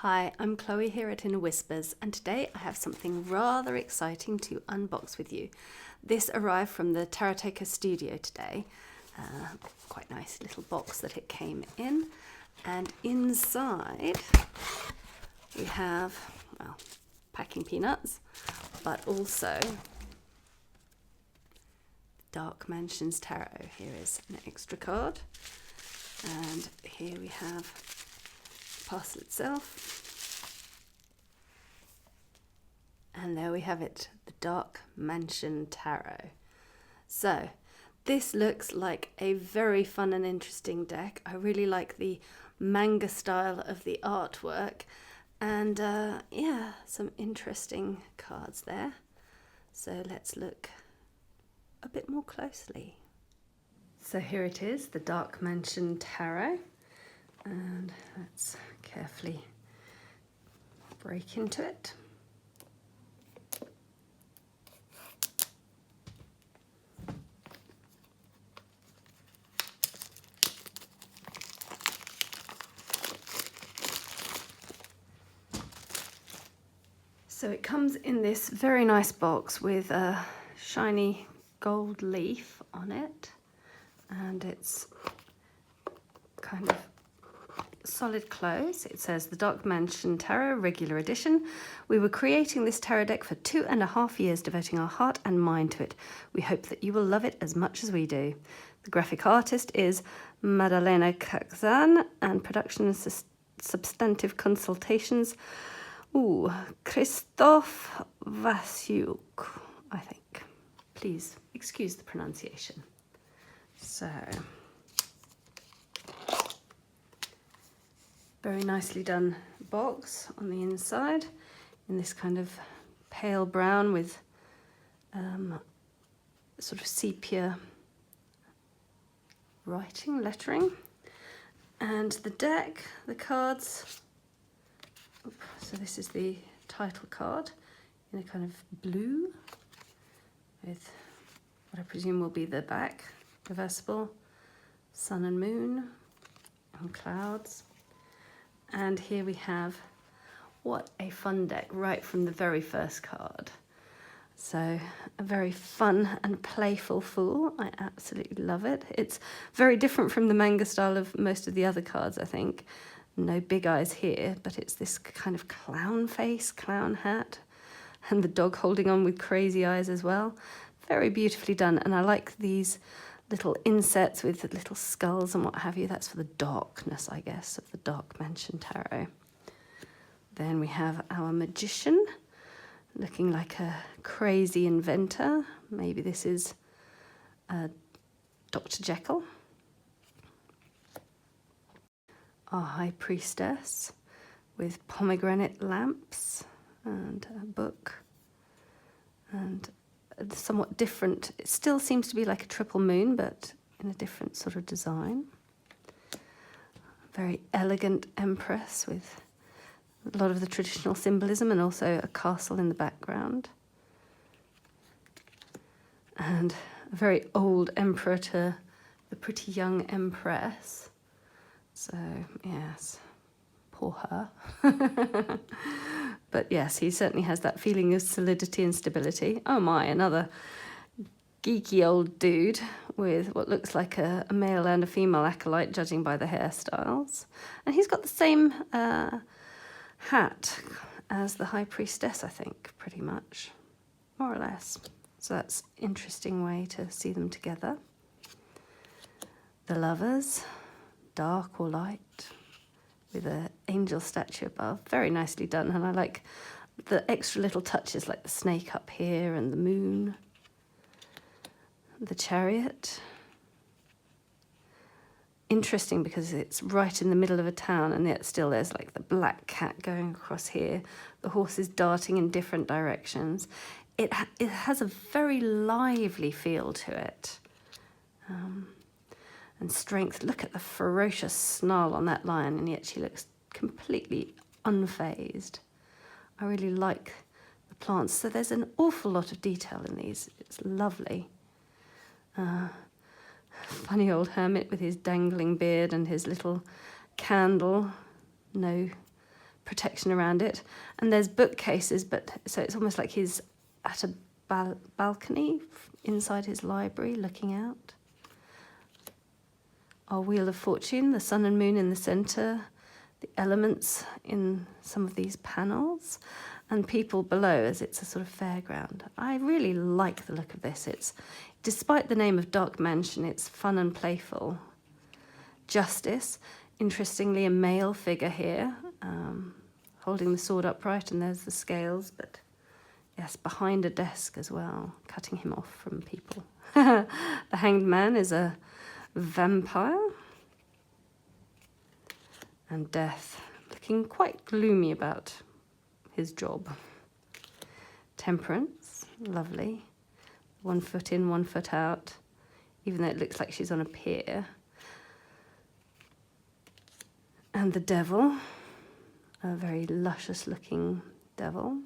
Hi, I'm Chloe here at Inner Whispers, and today I have something rather exciting to unbox with you. This arrived from the Taroteca Studio today. Quite nice little box that it came in, and inside we have, well, packing peanuts, but also Dark Mansions Tarot. Here is an extra card, and here we have parcel itself, and there we have it, the Dark Mansion Tarot. So this looks like a very fun and interesting deck. I really like the manga style of the artwork, and yeah, some interesting cards there. So let's look a bit more closely. So here it is, the Dark Mansion Tarot, and let's carefully break into it. So it comes in this very nice box with a shiny gold leaf on it, and it's kind of solid close. It says the Dark Mansion Tarot regular edition. We were creating this tarot deck for 2.5 years, devoting our heart and mind to it. We hope that you will love it as much as we do. The graphic artist is Madalena Kakzan, and production and substantive consultations, Christoph Vasiuk, I think. Please excuse the pronunciation. So, very nicely done box on the inside in this kind of pale brown with sort of sepia lettering. And the deck, the cards, so this is the title card in a kind of blue with what I presume will be the back, reversible, sun and moon and clouds. And here we have, what a fun deck right from the very first card. So a very fun and playful fool. I absolutely love it. It's very different from the manga style of most of the other cards, I think. No big eyes here, but it's this kind of clown face, clown hat, and the dog holding on with crazy eyes as well. Very beautifully done, and I like these little insets with the little skulls and what have you. That's for the darkness, I guess, of the Dark Mansion Tarot. Then we have our magician, looking like a crazy inventor. Maybe this is Dr. Jekyll. Our high priestess with pomegranate lamps and a book, and somewhat different. It still seems to be like a triple moon, but in a different sort of design. Very elegant empress with a lot of the traditional symbolism and also a castle in the background. And a very old emperor to the pretty young empress. So, yes, poor her. But yes, he certainly has that feeling of solidity and stability. Oh my, another geeky old dude with what looks like a male and a female acolyte, judging by the hairstyles. And he's got the same hat as the high priestess, I think, pretty much, more or less. So that's an interesting way to see them together. The lovers, dark or light, with an angel statue above. Very nicely done, and I like the extra little touches like the snake up here and the moon. The chariot. Interesting because it's right in the middle of a town, and yet still there's like the black cat going across here. The horses darting in different directions. It has a very lively feel to it. And strength. Look at the ferocious snarl on that lion, and yet she looks completely unfazed. I really like the plants. So there's an awful lot of detail in these. It's lovely. Funny old hermit with his dangling beard and his little candle. No protection around it. And there's bookcases, but so it's almost like he's at a balcony inside his library looking out. Our Wheel of Fortune, the sun and moon in the centre, the elements in some of these panels, and people below as it's a sort of fairground. I really like the look of this. It's, despite the name of Dark Mansion, it's fun and playful. Justice, interestingly, a male figure here, holding the sword upright, and there's the scales, but yes, behind a desk as well, cutting him off from people. The Hanged Man is a vampire. And Death, looking quite gloomy about his job. Temperance, lovely. 1 foot in, 1 foot out, even though it looks like she's on a pier. And the Devil, a very luscious looking devil.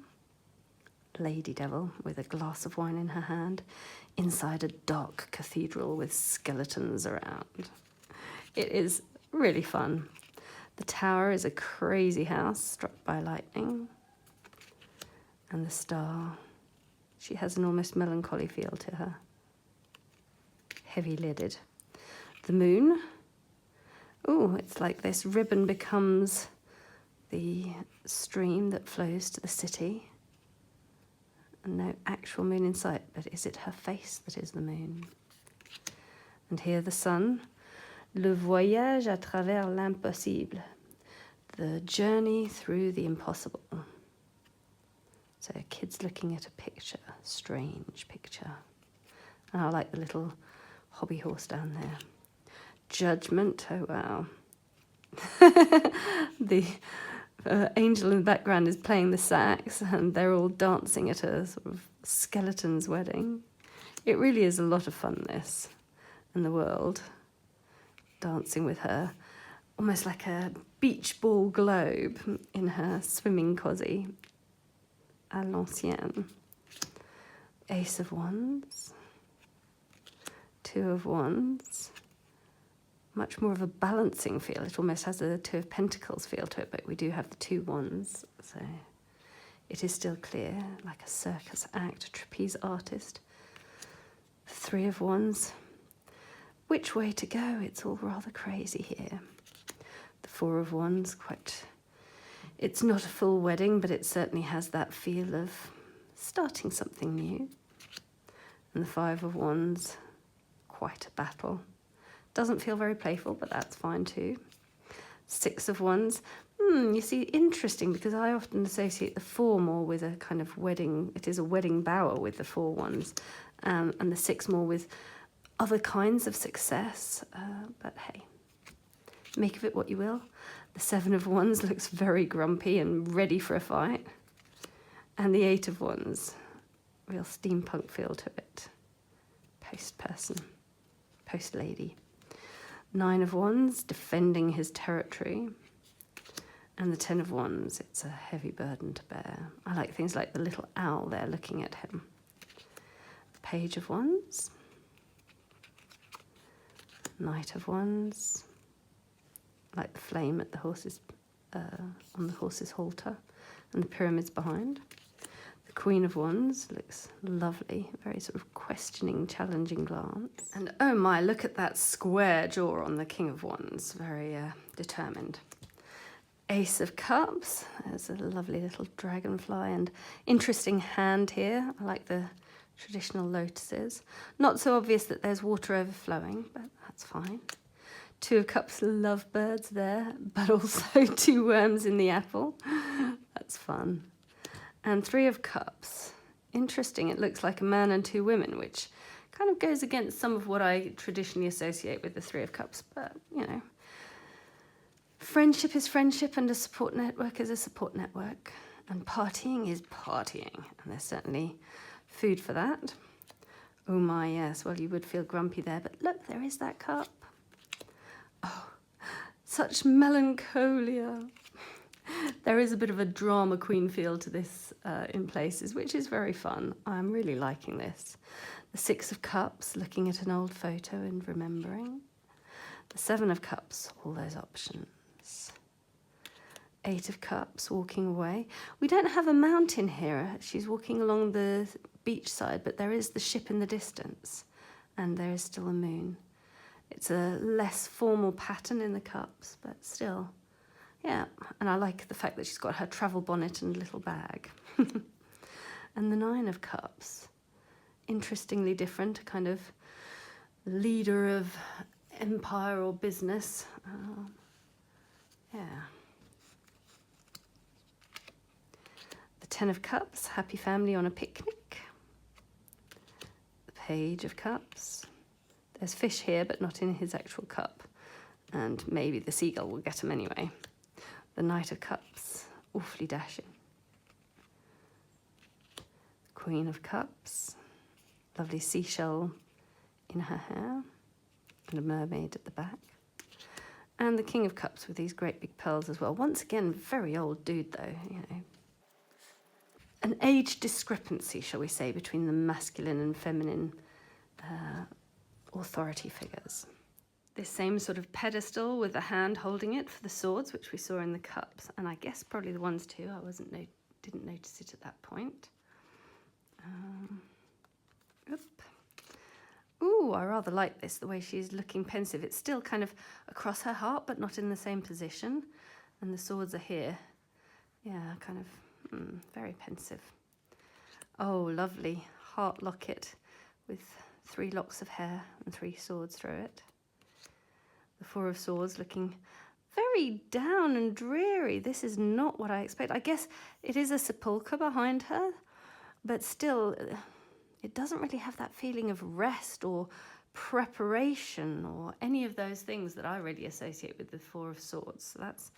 Lady Devil with a glass of wine in her hand, inside a dark cathedral with skeletons around. It is really fun. The Tower is a crazy house struck by lightning. And the Star, she has an almost melancholy feel to her. Heavy-lidded. The Moon, oh, it's like this ribbon becomes the stream that flows to the city. And no actual moon in sight, but is it her face that is the moon? And here the Sun, le voyage à travers l'impossible, the journey through the impossible. So kids looking at a picture, strange picture. And I like the little hobby horse down there. Judgment, oh wow. The angel in the background is playing the sax, and they're all dancing at a sort of skeleton's wedding. It really is a lot of fun, this, and the world dancing with her, almost like a beach ball globe in her swimming cosy, à l'ancienne. Ace of Wands, 2 of Wands. Much more of a balancing feel. It almost has a 2 of Pentacles feel to it, but we do have the 2 Wands, so it is still clear, like a circus act, a trapeze artist. The 3 of Wands. Which way to go? It's all rather crazy here. The 4 of Wands, quite... It's not a full wedding, but it certainly has that feel of starting something new. And the 5 of Wands, quite a battle. Doesn't feel very playful, but that's fine too. 6 of Wands. You see, interesting, because I often associate the 4 more with a kind of wedding. It is a wedding bower with the 4 Wands, and the 6 more with other kinds of success. But hey, make of it what you will. The 7 of Wands looks very grumpy and ready for a fight. And the 8 of Wands, real steampunk feel to it. Post person, post lady. 9 of Wands, defending his territory. And the 10 of Wands, it's a heavy burden to bear. I like things like the little owl there looking at him. Page of Wands. Knight of Wands. I like the flame at the horse's, on the horse's halter, and the pyramids behind. The Queen of Wands looks lovely, very sort of questioning, challenging glance. And oh my, look at that square jaw on the King of Wands, very determined. Ace of Cups, there's a lovely little dragonfly and interesting hand here. I like the traditional lotuses. Not so obvious that there's water overflowing, but that's fine. 2 of Cups, lovebirds there, but also 2 worms in the apple. That's fun. And 3 of Cups. Interesting, it looks like a man and 2 women, which kind of goes against some of what I traditionally associate with the 3 of Cups, but, you know. Friendship is friendship, and a support network is a support network. And partying is partying, and there's certainly food for that. Oh my, yes, well, you would feel grumpy there, but look, there is that cup. Oh, such melancholia. There is a bit of a drama queen feel to this in places, which is very fun. I'm really liking this. The 6 of Cups, looking at an old photo and remembering. The 7 of Cups, all those options. Eight of Cups, walking away. We don't have a mountain here. She's walking along the beach side, but there is the ship in the distance, and there is still a moon. It's a less formal pattern in the cups, but still, yeah. And I like the fact that she's got her travel bonnet and little bag. And the Nine of Cups, interestingly different, a kind of leader of empire or business. Yeah. The Ten of Cups, happy family on a picnic. The Page of Cups. There's fish here, but not in his actual cup. And maybe the seagull will get him anyway. The Knight of Cups, awfully dashing. Queen of Cups, lovely seashell in her hair, and a mermaid at the back. And the King of Cups with these great big pearls as well. Once again, very old dude though, you know. An age discrepancy, shall we say, between the masculine and feminine authority figures. This same sort of pedestal with the hand holding it for the swords, which we saw in the cups, and I guess probably the ones too. I didn't notice it at that point. Ooh, I rather like this, the way she's looking pensive. It's still kind of across her heart, but not in the same position. And the swords are here. Yeah, kind of very pensive. Oh, lovely heart locket with 3 locks of hair and 3 swords through it. The Four of Swords looking very down and dreary. This is not what I expect. I guess it is a sepulchre behind her, but still, it doesn't really have that feeling of rest or preparation or any of those things that I really associate with the Four of Swords. So that's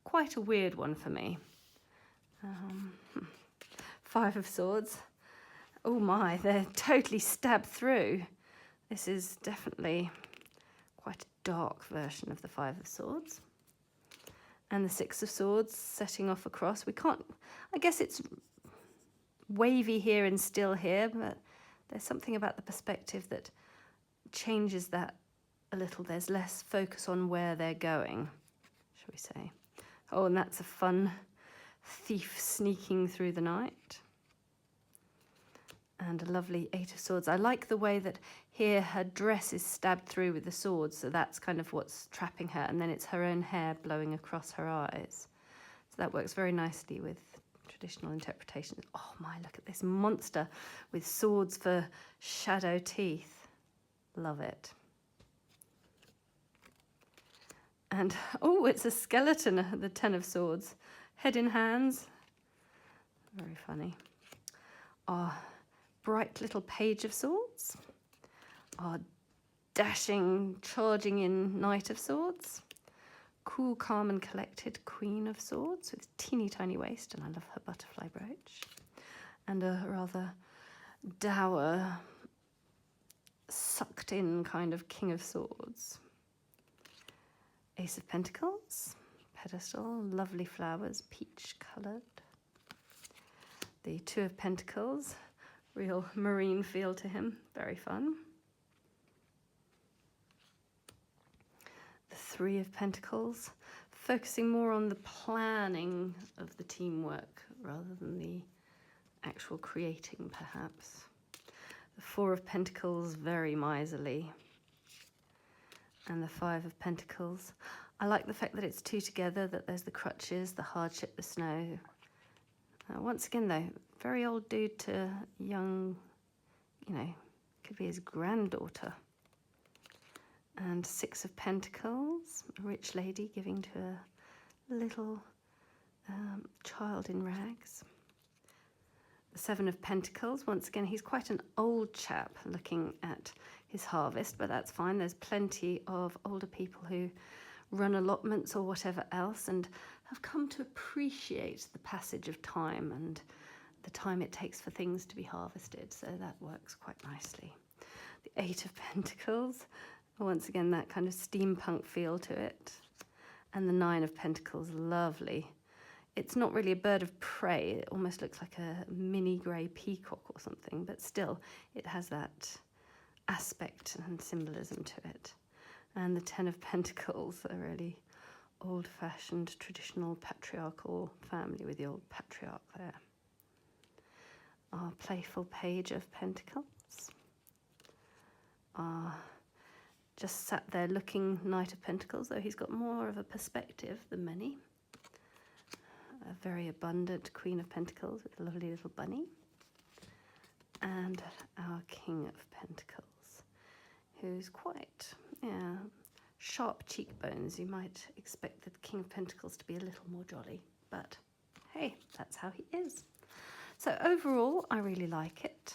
quite a weird one for me. Five of Swords. Oh my, they're totally stabbed through. This is definitely quite a dark version of the Five of Swords. And the Six of Swords setting off across. We can't, I guess it's wavy here and still here, but there's something about the perspective that changes that a little. There's less focus on where they're going, shall we say. Oh, and that's a fun thief sneaking through the night. And a lovely Eight of Swords. I like the way that here her dress is stabbed through with the swords, so that's kind of what's trapping her, and then it's her own hair blowing across her eyes. So that works very nicely with traditional interpretations. Oh my, look at this monster with swords for shadow teeth. Love it. And, oh, it's a skeleton, the Ten of Swords. Head in hands. Very funny. Oh, bright little Page of Swords. Our dashing, charging in Knight of Swords. Cool, calm and collected Queen of Swords with teeny tiny waist, and I love her butterfly brooch. And a rather dour, sucked in kind of King of Swords. Ace of Pentacles, pedestal, lovely flowers, peach coloured. The Two of Pentacles, real marine feel to him, very fun. The Three of Pentacles, focusing more on the planning of the teamwork rather than the actual creating, perhaps. The Four of Pentacles, very miserly. And the Five of Pentacles. I like the fact that it's two together, that there's the crutches, the hardship, the snow. Once again, though, very old dude to young, you know, could be his granddaughter. And Six of Pentacles, a rich lady giving to a little child in rags. The Seven of Pentacles, once again, he's quite an old chap looking at his harvest, but that's fine. There's plenty of older people who run allotments or whatever else and have come to appreciate the passage of time and the time it takes for things to be harvested, so that works quite nicely. The Eight of Pentacles, once again, that kind of steampunk feel to it. And the Nine of Pentacles, lovely. It's not really a bird of prey. It almost looks like a mini grey peacock or something, but still it has that aspect and symbolism to it. And the Ten of Pentacles, a really old-fashioned, traditional patriarchal family with the old patriarch there. Our playful page of pentacles. Our just sat there looking Knight of Pentacles, though he's got more of a perspective than many. A very abundant Queen of Pentacles with a lovely little bunny. And our King of Pentacles, who's quite, yeah, sharp cheekbones. You might expect the King of Pentacles to be a little more jolly, but hey, that's how he is. So overall, I really like it.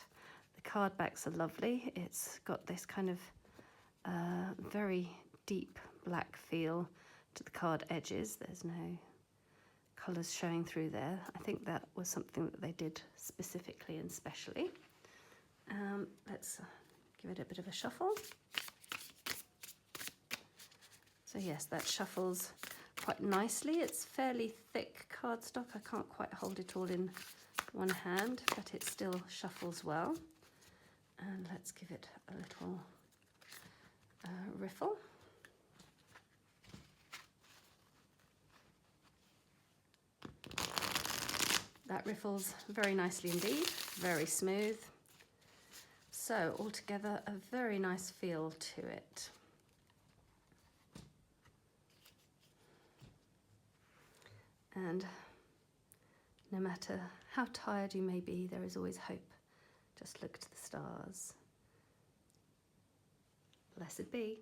The card backs are lovely. It's got this kind of very deep black feel to the card edges. There's no colours showing through there. I think that was something that they did specifically and specially. Let's give it a bit of a shuffle. So yes, that shuffles quite nicely. It's fairly thick cardstock. I can't quite hold it all in one hand, but it still shuffles well. And let's give it a little riffle. That riffles very nicely indeed, very smooth. So altogether, a very nice feel to it. And no matter how tired you may be, there is always hope. Just look to the stars. Blessed be.